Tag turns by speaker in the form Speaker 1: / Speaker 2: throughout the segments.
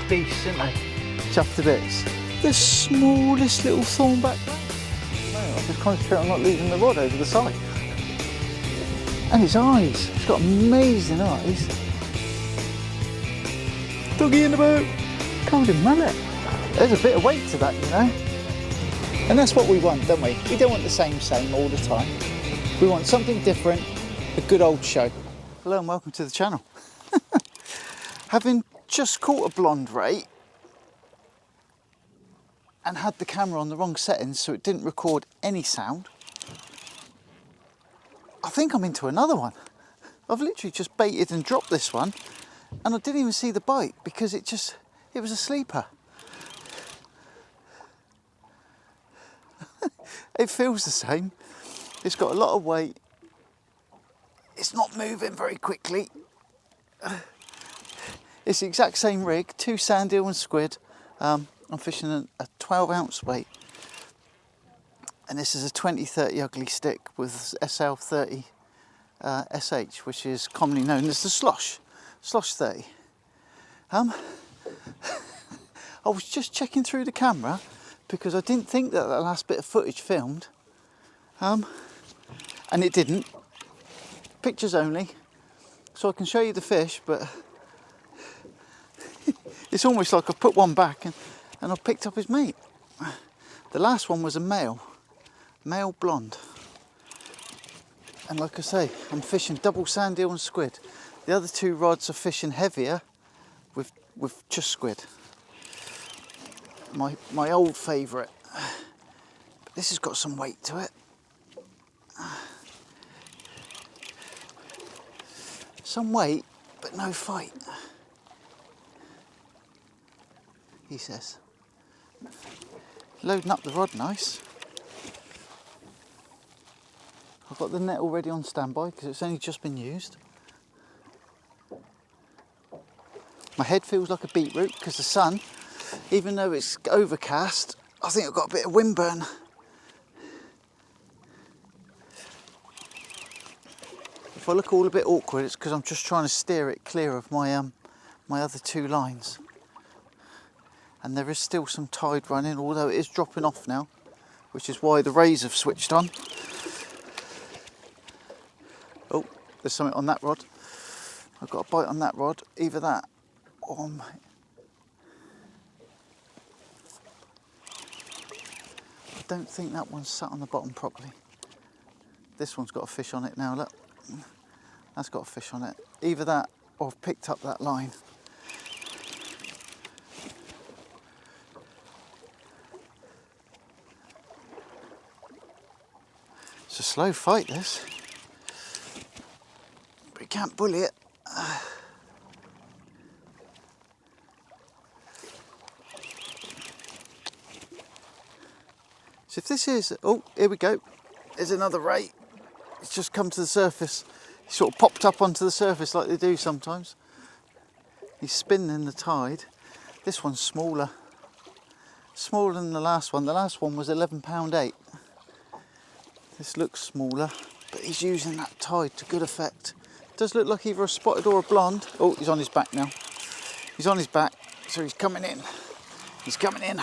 Speaker 1: beasts, aren't they? Chuffed to bits. The smallest little thornback. No, I'll just concentrate on not leaving the rod over the side. And his eyes. He's got amazing eyes. Doggy in the boat. Covered in mullet. There's a bit of weight to that, you know. And that's what we want, don't we? We don't want the same all the time. We want something different, a good old show. Hello and welcome to the channel. Having just caught a blonde ray and had the camera on the wrong settings so it didn't record any sound, I think I'm into another one. I've literally just baited and dropped this one and I didn't even see the bite because it was a sleeper. It feels the same. It's got a lot of weight. It's not moving very quickly. It's the exact same rig, 2 sand eel and squid. I'm fishing a 12-ounce weight. And this is a 20-30 ugly stick with SL30 SH, which is commonly known as the slosh 30. I was just checking through the camera because I didn't think that the last bit of footage filmed, and it didn't. Pictures only, so I can show you the fish, but it's almost like I put one back and I picked up his mate. The last one was a male blonde, and like I say, I'm fishing double sand eel and squid. The other 2 rods are fishing heavier with just squid. My old favourite, but this has got some weight to it. Some weight, but no fight, he says. Loading up the rod nice. I've got the net already on standby because it's only just been used. My head feels like a beetroot because the sun, even though it's overcast, I think I've got a bit of windburn. If I look all a bit awkward, it's because I'm just trying to steer it clear of my my other 2 lines. And there is still some tide running, although it is dropping off now, which is why the rays have switched on. Oh, there's something on that rod. I've got a bite on that rod, either that or I don't think that one's sat on the bottom properly. This one's got a fish on it now, look. That's got a fish on it. Either that or I've picked up that line. It's a slow fight, this. But you can't bully it. So if this is, oh, here we go. There's another ray. It's just come to the surface. He sort of popped up onto the surface like they do sometimes. He's spinning in the tide. This one's smaller. Smaller than the last one. The last one was 11 pound 8. This looks smaller, but he's using that tide to good effect. It does look like either a spotted or a blonde. Oh, he's on his back now. He's on his back, so he's coming in. He's coming in.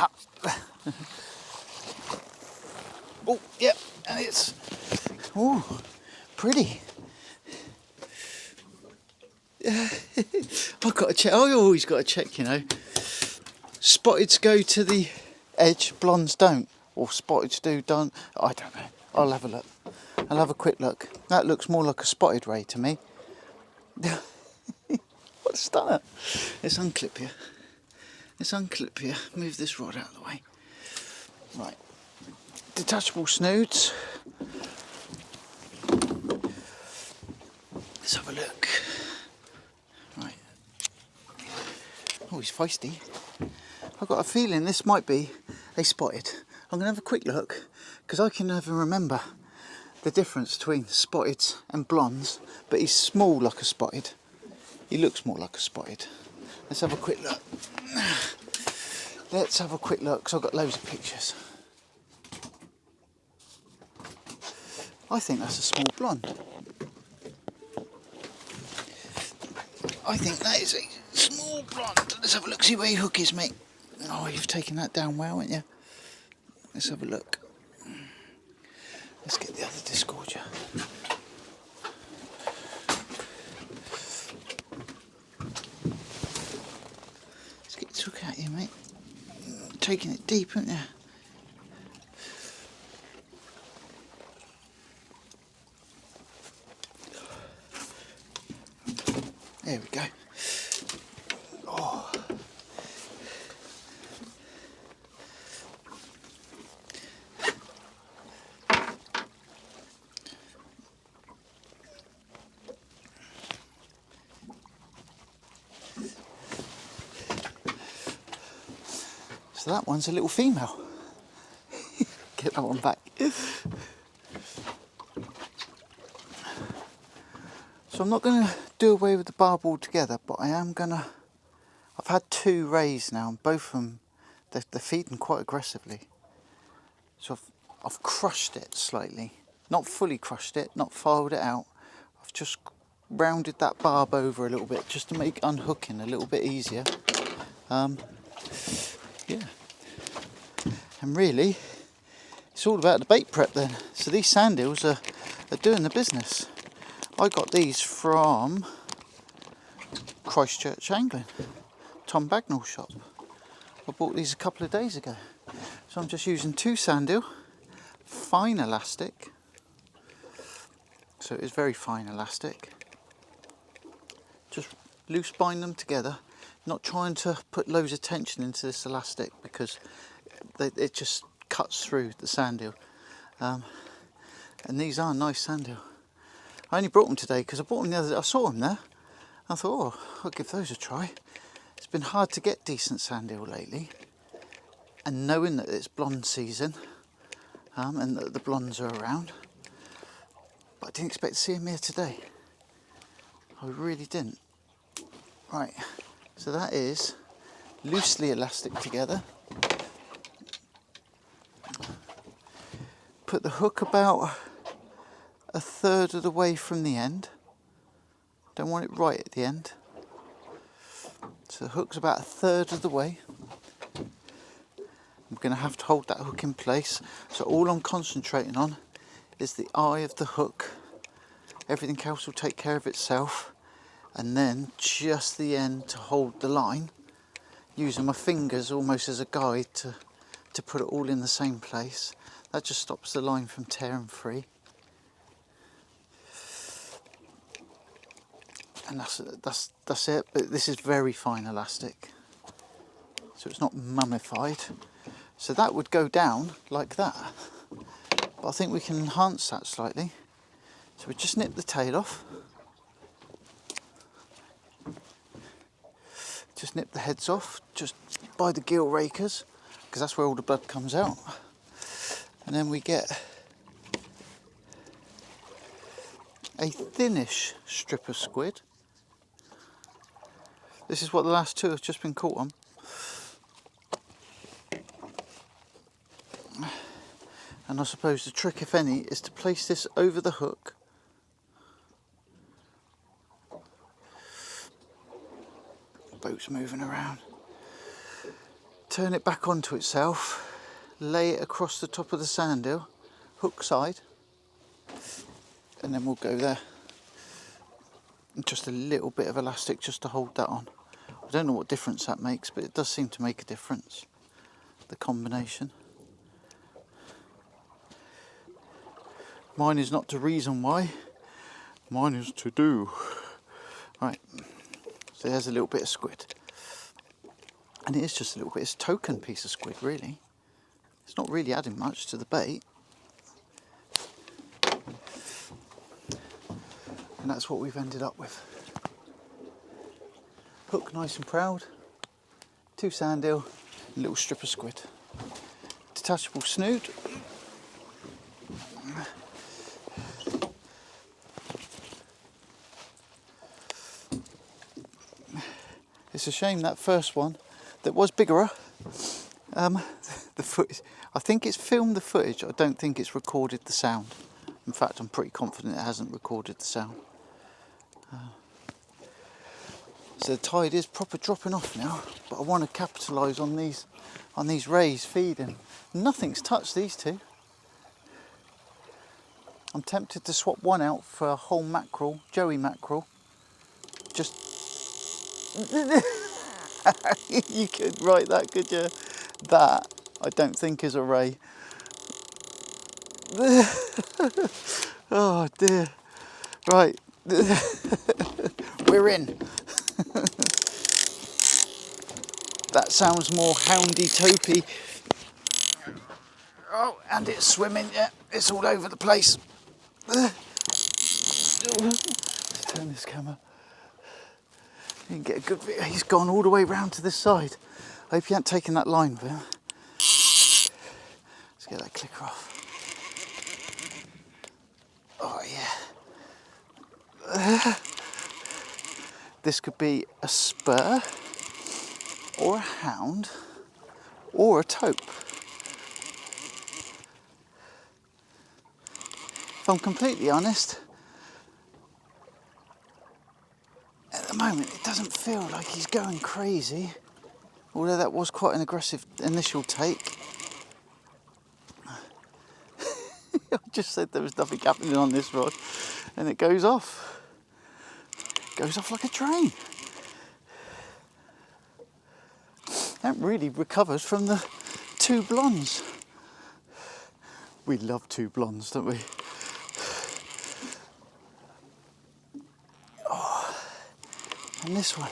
Speaker 1: Oh, yep, and it's, oh, pretty. I've got to check. I always got to check, you know. Spotteds go to the edge, blondes don't, or spotteds do, don't. I don't know. I'll have a look. I'll have a quick look. That looks more like a spotted ray to me. What a stunner! Let's unclip here. Let's unclip here. Move this rod out of the way. Right. Detachable snoods. Let's have a look. Right. Oh, he's feisty. I've got a feeling this might be a spotted. I'm going to have a quick look because I can never remember the difference between spotteds and blondes, but he's small like a spotted. He looks more like a spotted. Let's have a quick look. Let's have a quick look because I've got loads of pictures. I think that's a small blonde. I think that is a small Oh, blimey. Let's have a look, see where your hook is, mate. Oh, you've taken that down well, haven't you? Let's have a look. Let's get the other disgorger. Let's get this hook out here, mate. Taking it deep, haven't you? There we go. Oh. So that one's a little female. Get that one back. So I'm not going to do away with the barb altogether, but I am going to... I've had 2 rays now, and both of them, they're feeding quite aggressively. So I've crushed it slightly. Not fully crushed it, not filed it out. I've just rounded that barb over a little bit, just to make unhooking a little bit easier. Yeah. And really, it's all about the bait prep then. So these sand eels are doing the business. I got these from Christchurch Angling, Tom Bagnall's shop. I bought these a couple of days ago. So I'm just using 2 sand eel, fine elastic. So it is very fine elastic. Just loose bind them together. Not trying to put loads of tension into this elastic because it just cuts through the sand eel. And these are nice sand eel. I only brought them today because I bought them the other day. I saw them there. I thought, oh, I'll give those a try. It's been hard to get decent sand eel lately. And knowing that it's blonde season and that the blondes are around, but I didn't expect to see them here today. I really didn't. Right, so that is loosely elastic together. Put the hook about 1/3 of the way from the end. Don't want it right at the end. So the hook's about 1/3 of the way. I'm going to have to hold that hook in place. So all I'm concentrating on is the eye of the hook. Everything else will take care of itself. And then just the end to hold the line. Using my fingers almost as a guide to put it all in the same place. That just stops the line from tearing free. And that's it. But this is very fine elastic. So it's not mummified. So that would go down like that. But I think we can enhance that slightly. So we just nip the tail off. Just nip the heads off, just by the gill rakers, because that's where all the blood comes out. And then we get a thinnish strip of squid. This is what the last 2 have just been caught on. And I suppose the trick, if any, is to place this over the hook. Boat's moving around. Turn it back onto itself, lay it across the top of the sand eel, hook side, and then we'll go there. And just a little bit of elastic just to hold that on. I don't know what difference that makes, but it does seem to make a difference, the combination. Mine is not to reason why, mine is to do. Right. So there's a little bit of squid. And it is just a little bit, it's a token piece of squid really. It's not really adding much to the bait. And that's what we've ended up with. Hook nice and proud, 2 sand eel, a little strip of squid. Detachable snood. It's a shame that first one that was bigger. The footage, I think it's filmed the footage. I don't think it's recorded the sound. In fact, I'm pretty confident it hasn't recorded the sound. So the tide is proper dropping off now, but I want to capitalise on these rays feeding. Nothing's touched these two. I'm tempted to swap one out for a whole mackerel, Joey mackerel. Just you could write that, could you? That I don't think is a ray. Oh dear. Right. We're in. That sounds more houndy-toapy. Oh, and it's swimming, yeah, it's all over the place. Let's turn this camera. You can get a good view. He's gone all the way round to this side. I hope you haven't taken that line with him. Let's get that clicker off. Oh yeah. This could be a spur, or a hound, or a taupe. If I'm completely honest, at the moment it doesn't feel like he's going crazy, although that was quite an aggressive initial take. I just said there was nothing happening on this rod, and it goes off. Goes off like a train. That really recovers from the two blondes. We love two blondes, don't we? Oh, and this one,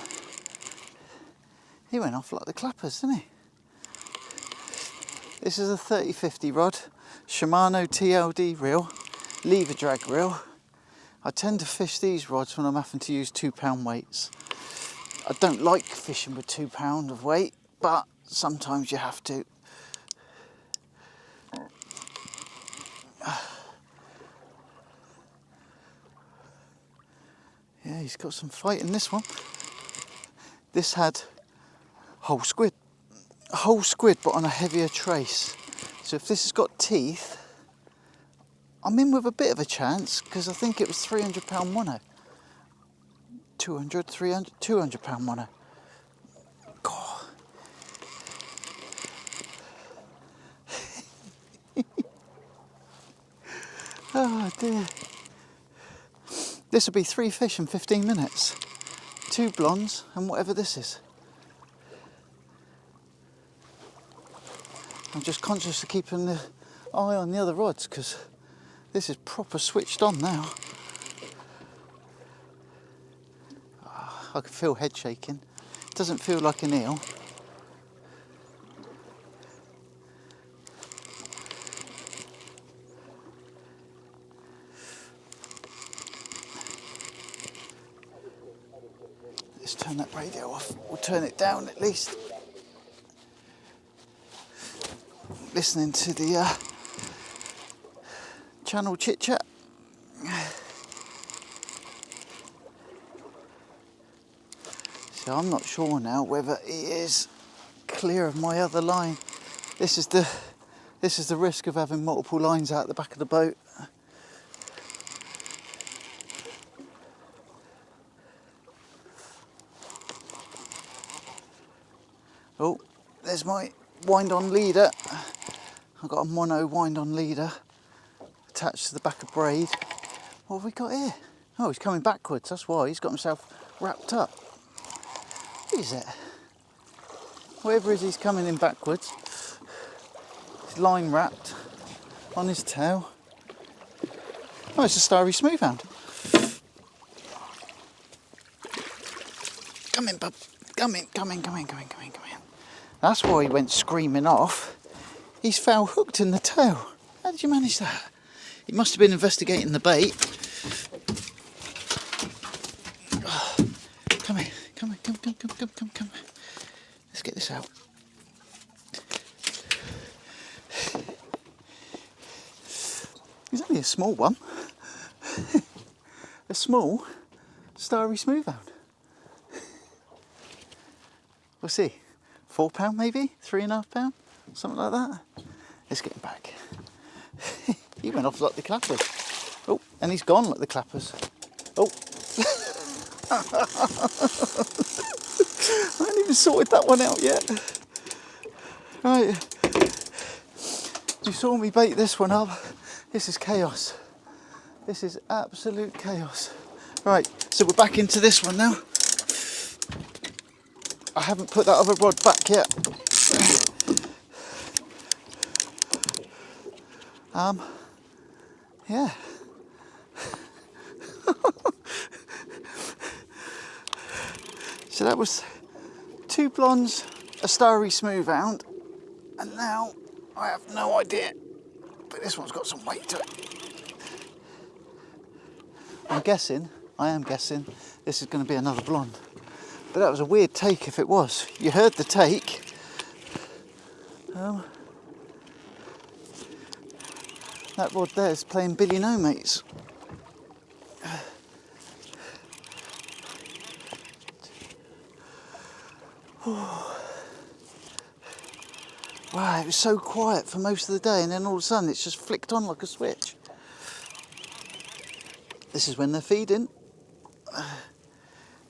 Speaker 1: he went off like the clappers, didn't he? This is a 30-50 rod, Shimano TLD reel, lever drag reel. I tend to fish these rods when I'm having to use 2 pound weights. I don't like fishing with 2 pound of weight, but sometimes you have to. Yeah, he's got some fight in this one. This had whole squid but on a heavier trace. So if this has got teeth, I'm in with a bit of a chance, because I think it was 300 pound mono. 200, 300, 200 pound mono. God. Oh dear. This will be 3 fish in 15 minutes. 2 blondes and whatever this is. I'm just conscious of keeping the eye on the other rods, because this is proper switched on now. Oh, I can feel head shaking. It doesn't feel like an eel. Let's turn that radio off. We'll turn it down at least. Listening to the channel chit chat. So I'm not sure now whether he is clear of my other line. This is the risk of having multiple lines out the back of the boat. Oh, there's my wind-on leader. I've got a mono wind-on leader attached to the back of braid. What have we got here? Oh, he's coming backwards, that's why. He's got himself wrapped up. What is it? Whatever it is, he's coming in backwards. His line wrapped on his tail. Oh, it's a starry smoothhound. Come in, bub. Come in. That's why he went screaming off. He's foul hooked in the tail. How did you manage that? He must have been investigating the bait. Oh, come here. Come. Let's get this out. He's only a small one. A small starry smoothhound. We'll see. 4 pound maybe? 3.5 pound? Something like that. Let's get him back. He went off like the clappers. Oh, and he's gone like the clappers. Oh. I haven't even sorted that one out yet. Right, you saw me bait this one up. This is chaos. This is absolute chaos. Right, so we're back into this one now. I haven't put that other rod back yet. Yeah. So that was 2 blondes, a starry smooth hound, and now I have no idea, but this one's got some weight to it. I am guessing this is going to be another blonde, but that was a weird take if it was. You heard the take. That rod there is playing Billy No Mates. Wow, it was so quiet for most of the day, and then all of a sudden it's just flicked on like a switch. This is when they're feeding.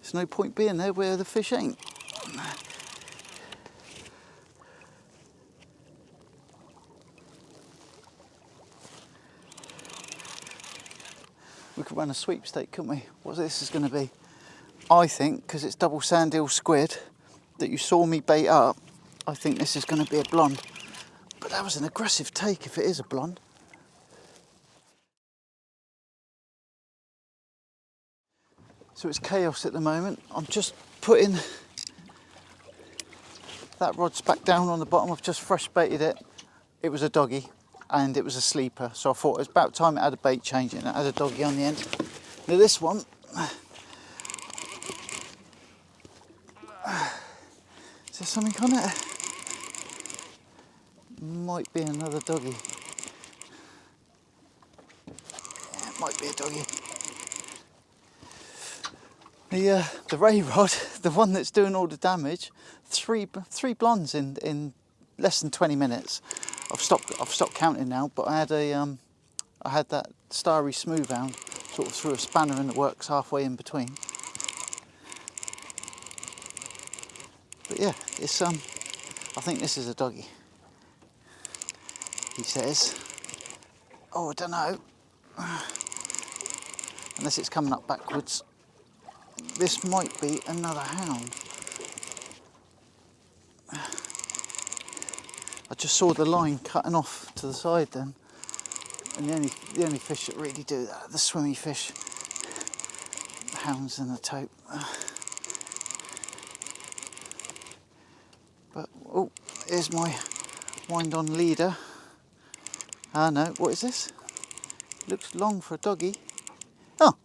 Speaker 1: There's no point being there where the fish ain't. We could run a sweepstake, couldn't we? What this is going to be? I think, because it's double sandeel squid that you saw me bait up, I think this is going to be a blonde. But that was an aggressive take if it is a blonde. So it's chaos at the moment. I'm just putting that rod's back down on the bottom. I've just fresh baited it. It was a doggy and it was a sleeper. So I thought it was about time it had a bait change and it had a doggy on the end. Now this one, is there something on it? Might be another doggy. Yeah, it might be a doggy. The ray rod, the one that's doing all the damage, three blondes in less than 20 minutes. I've stopped counting now, but I had that starry smooth hound sort of threw a spanner in the works halfway in between. But yeah, it's I think this is a doggy. He says. Oh, I don't know. Unless it's coming up backwards. This might be another hound. I just saw the line cutting off to the side then. And the only fish that really do that, the swimmy fish, the hounds and the tope. But, oh, here's my wind-on leader. No, what is this? Looks long for a doggy. Oh,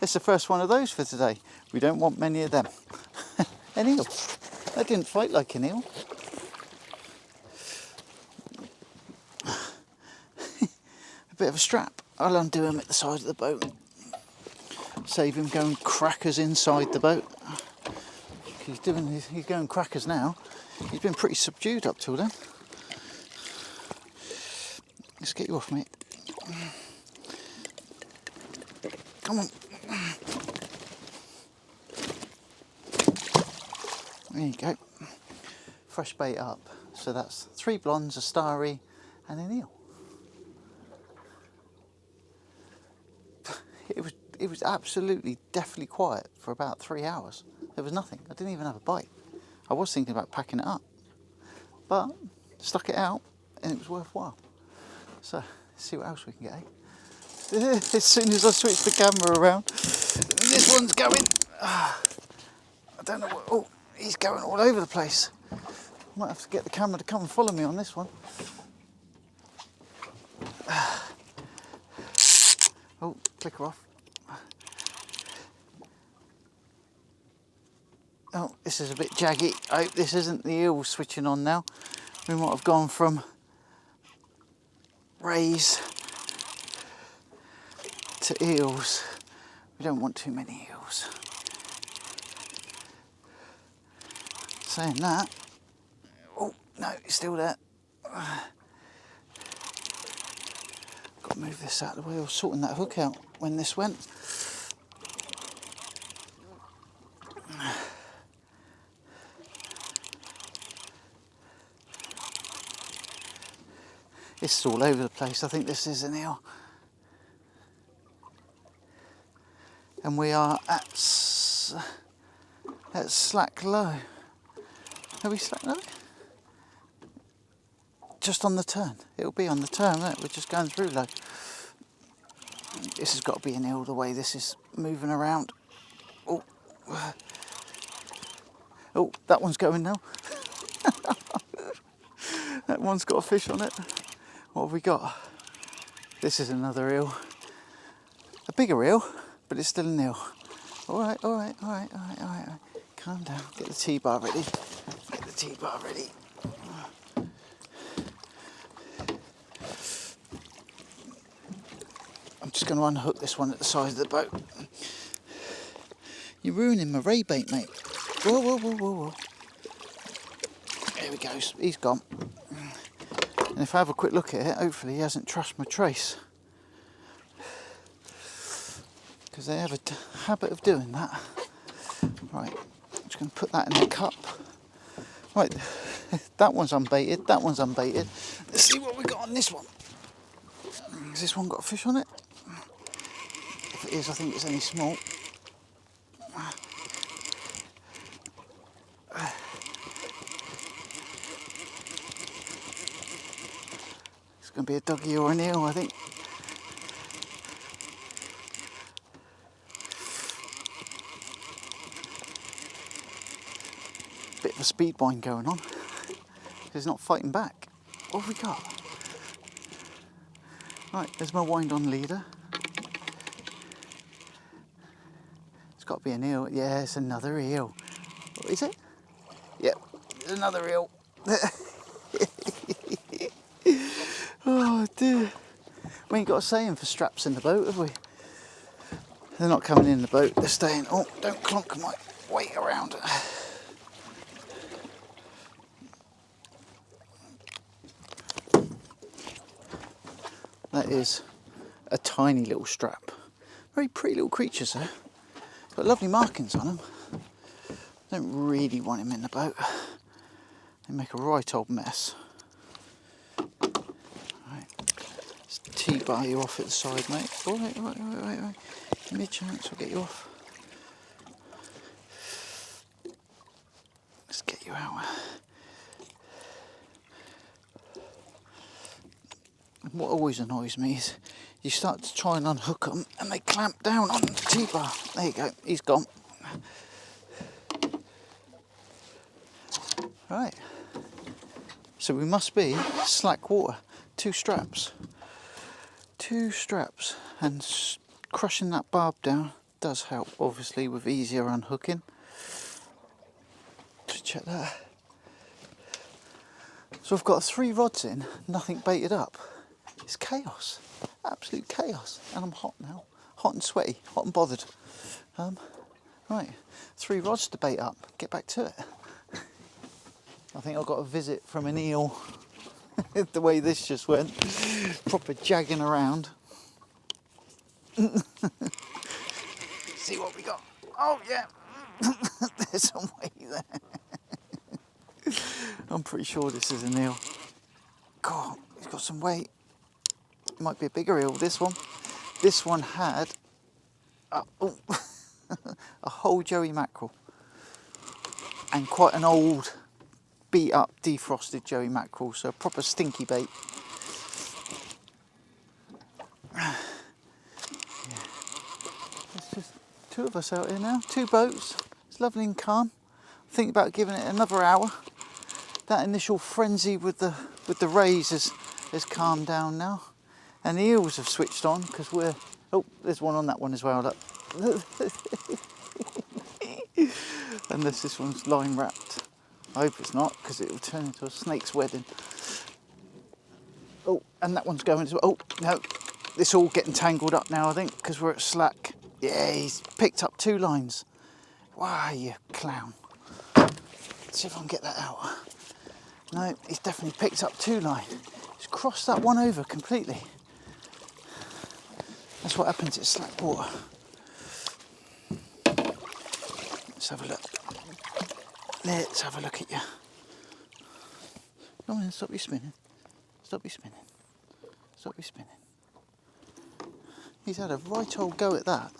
Speaker 1: it's the first one of those for today. We don't want many of them. An eel. That didn't fight like an eel. A bit of a strap. I'll undo him at the side of the boat. Save him going crackers inside the boat. He's going crackers now. He's been pretty subdued up till then. Let's get you off, mate. Come on. There you go. Fresh bait up. So that's 3 blondes, a starry, and an eel. It was absolutely, definitely quiet for about 3 hours. There was nothing. I didn't even have a bite. I was thinking about packing it up, but stuck it out, and it was worthwhile. So let's see what else we can get. As soon as I switch the camera around, this one's going. I don't know what. Oh, he's going all over the place. I might have to get the camera to come and follow me on this one. Oh, clicker off. Oh, this is a bit jaggy. I hope this isn't the eel switching on now. We might have gone from rays to eels. We don't want too many eels. Saying that, oh no, it's still there. Got to move this out of the way. I was sorting that hook out when this went. This is all over the place. I think this is an eel. And we are at slack low. Are we slack low? Just on the turn. It'll be on the turn, won't it? We're just going through low. This has got to be an eel the way this is moving around. Oh, oh, that one's going now. That one's got a fish on it. What have we got? This is another eel. A bigger eel, but it's still an eel. All right, all right, all right, all right, all right. All right. Calm down. Get the T-bar ready. Get the T-bar ready. I'm just going to unhook this one at the side of the boat. You're ruining my ray bait, mate. Whoa, whoa, whoa, whoa, whoa. There we go. He's gone. And if I have a quick look at it, hopefully he hasn't trashed my trace. Because they have a habit of doing that. Right, I'm just going to put that in the cup. Right, that one's unbaited, that one's unbaited. Let's see what we got on this one. Has this one got a fish on it? If it is, I think it's only small. It's going to be a doggy or an eel, I think. Bit of a speed wind going on. He's not fighting back. What have we got? Right, there's my wind on leader. It's got to be an eel. Yeah, it's another eel. What is it? Yep, it's another eel. Oh dear. We ain't got a saying for straps in the boat, have we? They're not coming in the boat, they're staying. Oh, don't clonk my weight around. That is a tiny little strap. Very pretty little creatures though. Got lovely markings on them. Don't really want him in the boat. They make a right old mess. Right. Let's T-bar you off at the side, mate. Alright, right. Give me a chance, I'll get you off. Let's get you out. What always annoys me is you start to try and unhook them and they clamp down on the T-bar. There you go, he's gone. Right, so we must be slack water. Two straps, and crushing that barb down does help, obviously, with easier unhooking. Just check that. So I've got 3 rods in, nothing baited up. It's chaos, absolute chaos, and I'm hot now, hot and sweaty, hot and bothered. Right, 3 rods to bait up, get back to it. I think I got a visit from an eel, the way this just went, proper jagging around. See what we got. Oh yeah, there's some weight there. I'm pretty sure this is an eel. God, he's got some weight. It might be a bigger eel, this one. This one had a whole joey mackerel. And quite an old, beat up, defrosted joey mackerel, so a proper stinky bait. Yeah. It's just 2 of us out here now, 2 boats. It's lovely and calm. Think about giving it another hour. That initial frenzy with the rays has calmed down now. And the eels have switched on because we're... Oh, there's one on that one as well, look. Unless this one's line wrapped. I hope it's not, because it will turn into a snake's wedding. Oh, and that one's going as well. Oh, no. It's all getting tangled up now, I think, because we're at slack. Yeah, he's picked up 2 lines. Wow, you clown. Let's see if I can get that out. No, he's definitely picked up 2 line. He's crossed that one over completely. That's what happens at slack water. Let's have a look. Let's have a look at you. Come on, stop you spinning. Stop you spinning. Stop you spinning. He's had a right old go at that.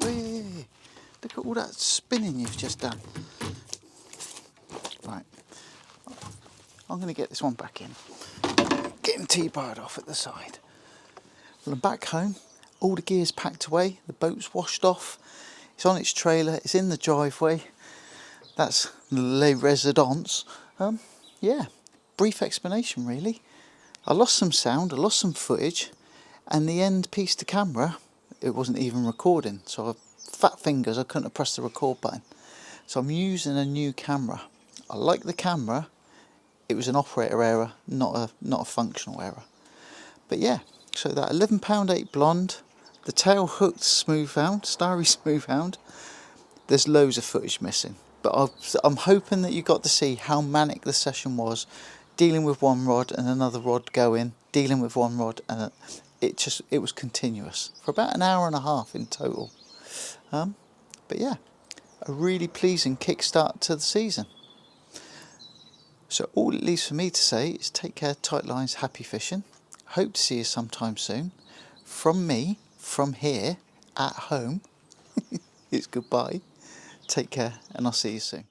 Speaker 1: Whee! Look at all that spinning you've just done. Right, I'm going to get this one back in. Getting T-barred off at the side. Well, I'm back home. All the gear's packed away. The boat's washed off. It's on its trailer. It's in the driveway. That's Les Residences. Yeah, brief explanation really. I lost some sound, I lost some footage, and the end piece to camera, it wasn't even recording. So fat fingers, I couldn't have pressed the record button. So I'm using a new camera. I like the camera. It was an operator error, not a functional error. But yeah, so that 11lb.8 blonde, the tail hooked smoothhound, starry smoothhound. There's loads of footage missing, but I'm hoping that you got to see how manic the session was, dealing with one rod and another rod going, dealing with one rod, and it was continuous for about an hour and a half in total. But yeah, a really pleasing kickstart to the season. So all it leaves for me to say is take care, tight lines, happy fishing. Hope to see you sometime soon. From me, from here, at home, it's goodbye. Take care, and I'll see you soon.